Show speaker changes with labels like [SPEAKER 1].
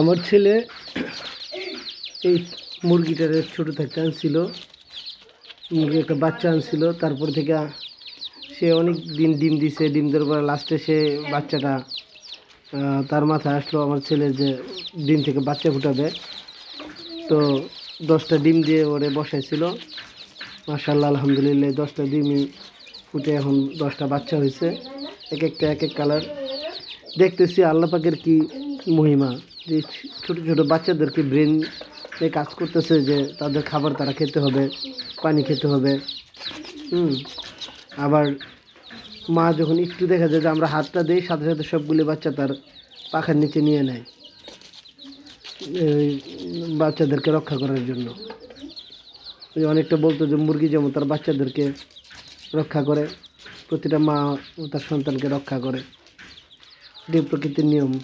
[SPEAKER 1] আমার ছেলে এই মুরগিটার ছোটো থাকতে আনছিল, মুরগি একটা বাচ্চা আনছিল, তারপর থেকে সে অনেক দিন ডিম দিছে। ডিম দেওয়ার পর লাস্টে সে বাচ্চাটা তার মাথায় আসলো আমার ছেলে যে ডিম থেকে বাচ্চা ফুটাবে। তো 10টা ডিম দিয়ে ওরে বসাইছিল। মাশাআল্লাহ আলহামদুলিল্লাহ 10টা ডিমই ফুটে এখন 10টা বাচ্চা হয়েছে, এক একটা এক এক কালার। দেখতেছি আল্লাহ পাকের কি মহিমা, যে ছোটো ছোটো বাচ্চাদেরকে ব্রেন কাজ করতেছে, যে তাদের খাবার তারা খেতে হবে, পানি খেতে হবে। আবার মা যখন একটু দেখা যায় যে আমরা হাতটা দিই, সাথে সাথে সবগুলি বাচ্চা তার পাখার নিচে নিয়ে নেয় এই বাচ্চাদেরকে রক্ষা করার জন্য। অনেকটা বলতো যে মুরগি যেমন তার বাচ্চাদেরকে রক্ষা করে, প্রতিটা মা ও তার সন্তানকে রক্ষা করে, এটাই প্রকৃতির নিয়ম।